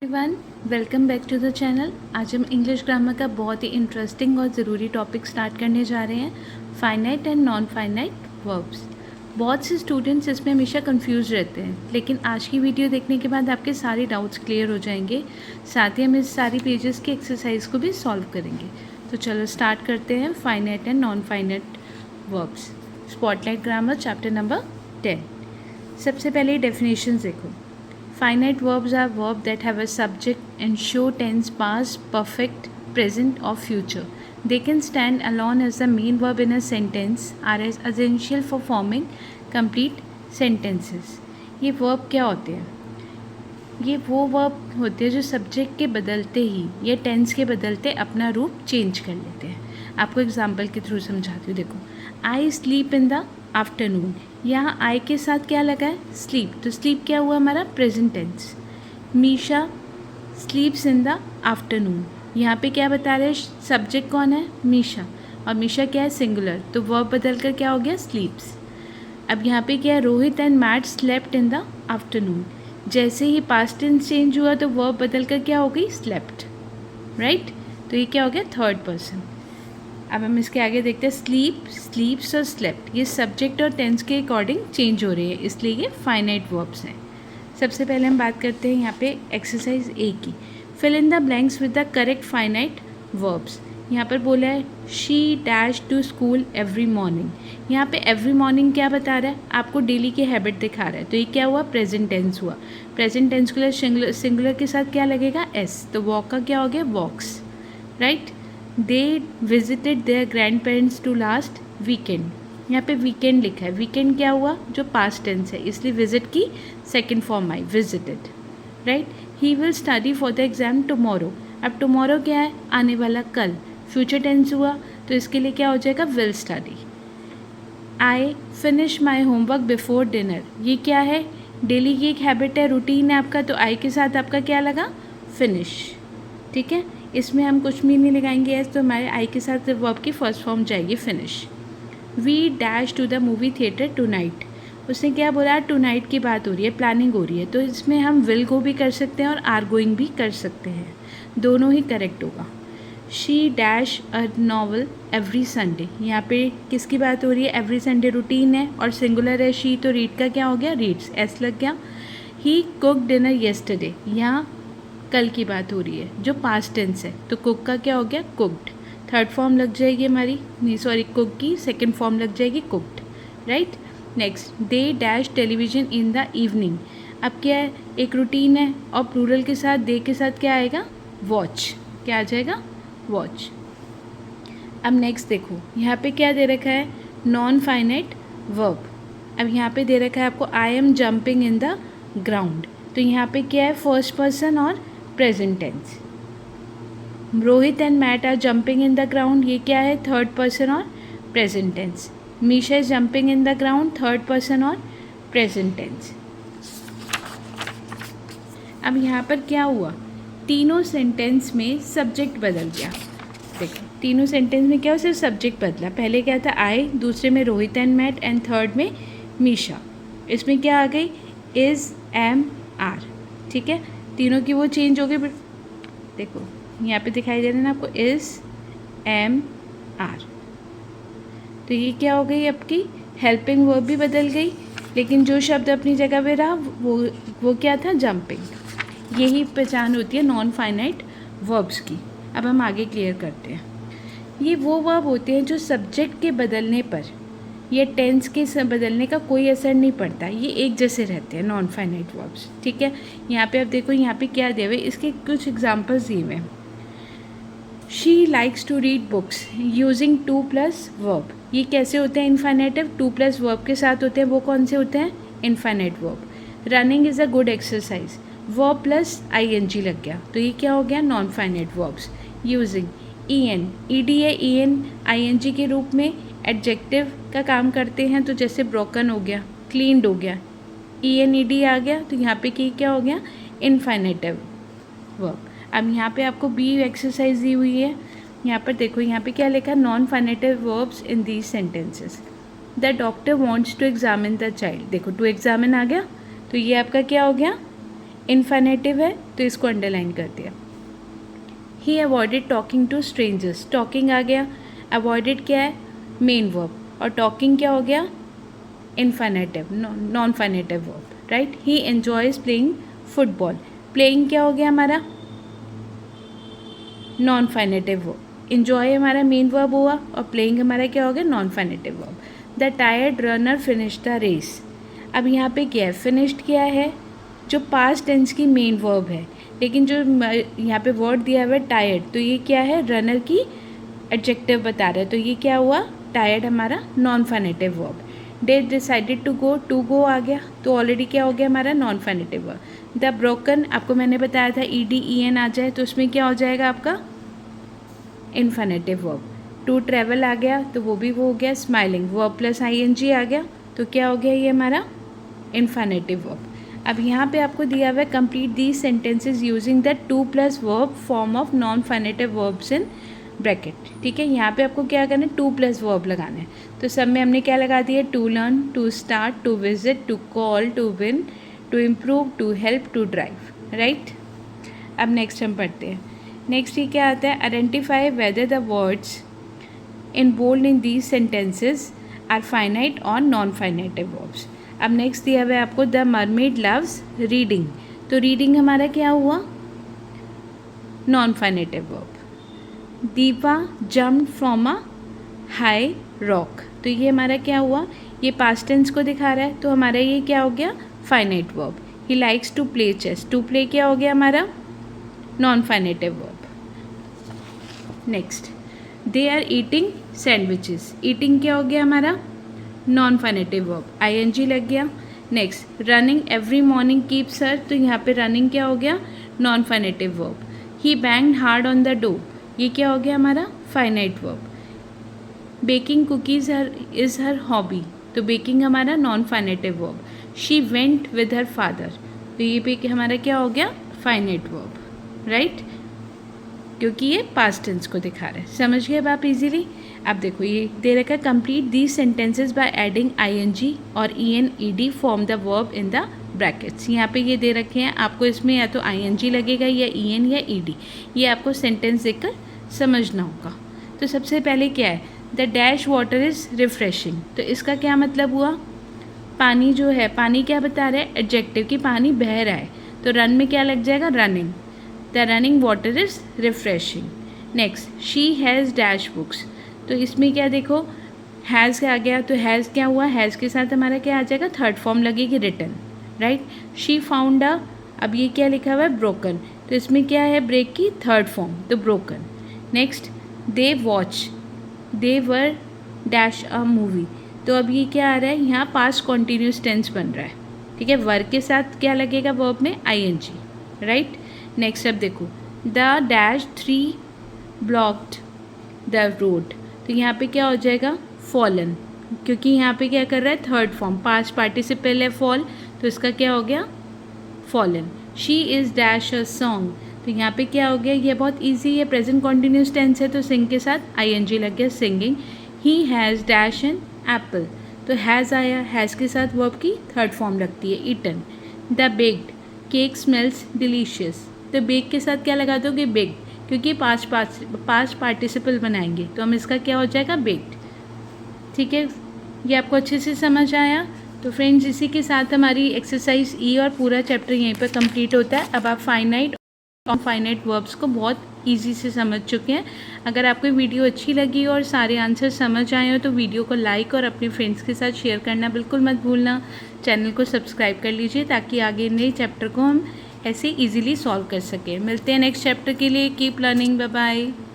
Everyone, welcome back to the channel. आज हम English grammar का बहुत ही इंटरेस्टिंग और ज़रूरी टॉपिक स्टार्ट करने जा रहे हैं, finite and non finite verbs. बहुत से स्टूडेंट्स इसमें हमेशा कंफ्यूज रहते हैं, लेकिन आज की वीडियो देखने के बाद आपके सारे डाउट्स क्लियर हो जाएंगे। साथ ही हम इस सारी पेजेस की एक्सरसाइज को भी सॉल्व करेंगे। तो चलो स्टार्ट करते हैं finite and non finite verbs. Spotlight grammar chapter number 10। सबसे पहले डेफिनेशंस देखो। Finite verbs are verbs that have a subject and show tense, past, perfect, present or future. They can stand alone as the main verb in a sentence, are as essential for forming complete sentences. ये verb क्या होते हैं? ये वो verb होते हैं जो subject के बदलते ही या टेंस के बदलते अपना रूप चेंज कर लेते हैं। आपको एग्जांपल के थ्रू समझाती हूँ। देखो, I sleep in the afternoon. यहाँ आई के साथ क्या लगा है? स्लीप। तो स्लीप क्या हुआ हमारा? Present tense. Misha sleeps in the afternoon. यहाँ पे क्या बता रहे हैं? सब्जेक्ट कौन है? मीशा। और मीशा क्या है? सिंगुलर। तो वर्ब बदल कर क्या हो गया? स्लीप्स। अब यहाँ पे क्या है? Rohit and Matt slept in the afternoon. जैसे ही पास्ट टेंस चेंज हुआ तो वर्ब बदल कर क्या हो गई? स्लेप्ट। राइट। तो ये क्या हो गया? Third person. अब हम इसके आगे देखते हैं। स्लीप, स्लीप्स और स्लेप्ट ये सब्जेक्ट और टेंस के अकॉर्डिंग चेंज हो रहे हैं, इसलिए ये फाइनाइट वर्ब्स हैं। सबसे पहले हम बात करते हैं यहाँ पे एक्सरसाइज ए की। Fill in the blanks with the correct finite verbs. यहाँ पर बोला है she dash to school every morning. यहाँ पे एवरी मॉर्निंग क्या बता रहा है? आपको डेली की हैबिट दिखा रहा है। तो ये क्या हुआ? प्रेजेंट टेंस हुआ। प्रेजेंट टेंस के लिए सिंगुलर के साथ क्या लगेगा? एस। तो वॉक का क्या हो गया? Walks. Right. They visited their grandparents too last weekend. यहाँ पे वीकेंड लिखा है। वीकेंड क्या हुआ? जो पास्ट टेंस है, इसलिए विजिट की second form I, visited. Right. He will study for the exam tomorrow. अब टुमारो क्या है? आने वाला कल। फ्यूचर टेंस हुआ तो इसके लिए क्या हो जाएगा? Will study. I finish my homework before dinner. ये क्या है? डेली की एक हैबिट है, रूटीन है आपका। तो आई के साथ आपका क्या लगा? फिनिश। ठीक है, इसमें हम कुछ भी नहीं लगाएंगे एस, तो हमारे आई के साथ वर्ब की फर्स्ट फॉर्म जाएगी finish. We dash to the movie theatre tonight. उसने क्या बोला? टू नाइट की बात हो रही है, प्लानिंग हो रही है। तो इसमें हम विल गो भी कर सकते हैं और आर गोइंग भी कर सकते हैं, दोनों ही करेक्ट होगा। She dash a novel every Sunday. यहाँ पे किसकी बात हो रही है? एवरी संडे रूटीन है और सिंगुलर है शी, तो रीड का क्या हो गया? रीड्स। एस लग गया। ही कुक डिनर येस्टरडे। यहाँ कल की बात हो रही है जो पास्ट टेंस है, तो कुक का क्या हो गया? कुक्ड। थर्ड फॉर्म लग जाएगी हमारी, नहीं सॉरी, कुक की सेकंड फॉर्म लग जाएगी cooked. Right. Next, they dash television in the evening. अब क्या है? एक रूटीन है और प्लूरल के साथ दे के साथ क्या आएगा? वॉच। क्या आ जाएगा? वॉच। अब नेक्स्ट देखो, यहाँ पे क्या दे रखा है? Non finite verb. अब यहाँ पे दे रखा है आपको I am jumping in the ground. तो यहाँ पे क्या है? फर्स्ट पर्सन और present tense. Rohit and Matt are jumping in the ground. ये क्या है? थर्ड पर्सन और present tense. Misha is jumping in the ground, third person और प्रेजेंट टेंस। अब यहाँ पर क्या हुआ? तीनों सेंटेंस में सब्जेक्ट बदल गया। देखो, तीनों सेंटेंस में क्या हो? सिर्फ सब्जेक्ट बदला। पहले क्या था? आई, दूसरे में Rohit and Matt, and third में मीशा। इसमें क्या आ गई? Is, am, are. ठीक है, तीनों की वो चेंज हो गई। देखो यहाँ पे दिखाई दे रहा है ना आपको? Is, am, are. तो ये क्या हो गई? आपकी हेल्पिंग वर्ब भी बदल गई, लेकिन जो शब्द अपनी जगह पे रहा वो क्या था? जंपिंग। यही पहचान होती है नॉन फाइनाइट वर्ब्स की। अब हम आगे क्लियर करते हैं। ये वो वर्ब होते हैं जो सब्जेक्ट के बदलने पर या टेंस के बदलने का कोई असर नहीं पड़ता, ये एक जैसे रहते हैं, नॉन फाइनाइट वर्ब्स। ठीक है, यहाँ पे आप देखो, यहाँ पे क्या दिए हुए? इसके कुछ एग्जांपल्स दिए हुए हैं। She likes to read books using to plus verb. ये कैसे होते हैं? इनफाइनेटिव। टू प्लस वर्ब के साथ होते हैं। वो कौन से होते हैं? Infinite verb. Running is a good exercise, verb plus I N G लग गया, तो ये क्या हो गया? Non finite verbs. Using, E N, E D है, ई एन आई एन जी के रूप में एडजेक्टिव का काम करते हैं। तो जैसे ब्रोकन हो गया, क्लीन्ड हो गया, ई एन ई डी आ गया, तो यहाँ पे क्या हो गया? इनफाइनेटिव वर्ब। अब यहाँ पे आपको बी एक्सरसाइज दी हुई है। यहाँ पर देखो, यहाँ पे क्या लिखा? Non finitive verbs in these sentences. The doctor wants to examine the child. देखो, टू एग्जामिन आ गया, तो ये आपका क्या हो गया? इन्फिनेटिव है तो इसको अंडरलाइन कर दिया। He avoided talking to strangers, talking आ गया, अवॉइडेड क्या है, मेन वर्ब, और टॉकिंग क्या हो गया, infinitive, non finitive verb, right. He enjoys playing football, playing क्या हो गया हमारा, नॉन फाइनेटिव वर्ब, इन्जॉय हमारा मेन वर्ब हुआ और प्लेइंग हमारा क्या हो गया, non finitive verb. The tired runner finish the race, अब यहाँ पे क्या है, फिनिश्ड क्या है, जो पास्ट टेंस की मेन वर्ब है, लेकिन जो यहाँ पे वर्ड दिया हुआ है टायर्ड, तो ये क्या है, रनर की एडजेक्टिव बता रहा है, तो ये क्या हुआ, टायर्ड हमारा non finitive verb. They decided to go, to go आ गया तो ऑलरेडी क्या हो गया हमारा, non finitive verb. The broken, आपको मैंने बताया था ED EN आ जाए तो उसमें क्या हो जाएगा आपका, इन्फिनेटिव वर्ब। टू ट्रैवल आ गया तो वो भी वो हो गया, स्माइलिंग, वर्ब प्लस ING आ गया तो क्या हो गया ये हमारा, इन्फिनेटिव वर्ब। अब यहाँ पे आपको दिया हुआ है complete these sentences using the to plus verb form of non finitive verbs in bracket, ठीक है। यहाँ पे आपको क्या करना है, टू प्लस वर्ब लगाना है, तो सब में हमने क्या लगा दिया, to learn, to start, to visit, to call, to win, to improve, to help, to drive, right. अब नेक्स्ट हम पढ़ते हैं। नेक्स्ट ये क्या आता है, identify whether the words in bold in these sentences are finite और नॉन फाइनेटिव वर्ब्स। अब नेक्स्ट दिया हुआ है आपको, द मरमेड लव्स रीडिंग, तो रीडिंग हमारा क्या हुआ, non finitive verb. Deepa jump from a high rock, तो ये हमारा क्या हुआ, ये पास्ट टेंस को दिखा रहा है तो हमारा ये क्या हो गया, finite verb. He likes to play chess, to play क्या हो गया हमारा, non finitive verb. Next, they are eating sandwiches, eating क्या हो गया हमारा, नॉन फाइनेटिव वर्ब, ING लग गया। Next, running every morning keeps her, तो यहाँ पे रनिंग क्या हो गया, non finitive verb. He banged hard on the door, ये क्या हो गया हमारा, finite verb. Baking cookies is her hobby, तो बेकिंग हमारा non finitive verb. She went with her father, तो ये पे हमारा क्या हो गया, फाइनाइट वर्ब, राइट, क्योंकि ये पास्ट टेंस को दिखा रहा है। समझ गए अब आप इजीली। अब देखो ये दे रखा है, complete these sentences by adding ING और EN ED form the verb in the brackets. यहाँ पे ये दे रखे हैं, आपको इसमें या तो ING लगेगा या EN या ED, ये आपको सेंटेंस देखकर समझना होगा। तो सबसे पहले क्या है, the dash water is refreshing, तो इसका क्या मतलब हुआ, पानी जो है, पानी क्या बता रहा है, एडजेक्टिव कि पानी बह रहा है, तो रन में क्या लग जाएगा, running, the running water is refreshing. Next, she has dash books, तो इसमें क्या देखो, हैज़ क्या आ गया, तो हैज़ क्या हुआ, हैज़ के साथ हमारा क्या आ जाएगा, थर्ड फॉर्म लगेगी, written, right. She found a, अब ये क्या लिखा हुआ है, ब्रोकन, तो इसमें क्या है, ब्रेक की थर्ड फॉर्म, तो broken. Next, they watch, they were dash a movie, तो अब ये क्या आ रहा है, यहाँ पास्ट कॉन्टीन्यूस टेंस बन रहा है, ठीक है। वर के साथ क्या लगेगा वर्ब में, ING, राइट। नेक्स्ट अब देखो, the dash 3 blocked the road, तो यहाँ पे क्या हो जाएगा, फॉलन, क्योंकि यहाँ पे क्या कर रहा है, थर्ड फॉर्म, पास्ट पार्टिसिपल है फॉल, तो इसका क्या हो गया, fallen. She is dash a song, तो यहाँ पे क्या हो गया, ये बहुत इजी है, प्रेजेंट कॉन्टीन्यूस टेंस है तो सिंग के साथ ING लग गया, singing. He has dash an apple, तो हैज़ आया, हैज़ के साथ वर्ब की थर्ड फॉर्म लगती है, eaten. The baked cake smells delicious, तो बेक के साथ क्या लगा दोगे, बेक्ड, क्योंकि पास्ट पार्टिसिपल बनाएंगे तो हम इसका क्या हो जाएगा, बेक्ड, ठीक है। ये आपको अच्छे से समझ आया। तो फ्रेंड्स, इसी के साथ हमारी एक्सरसाइज E और पूरा चैप्टर यहीं पर कंप्लीट होता है। अब आप फाइनाइट और फाइनाइट वर्ब्स को बहुत इजी से समझ चुके हैं। अगर आपको वीडियो अच्छी लगी और सारे आंसर समझ आए हो तो वीडियो को लाइक और अपने फ्रेंड्स के साथ शेयर करना बिल्कुल मत भूलना। चैनल को सब्सक्राइब कर लीजिए ताकि आगे नए चैप्टर को हम ऐसे इजीली सॉल्व कर सकें। मिलते हैं नेक्स्ट चैप्टर के लिए। Keep learning, bye bye.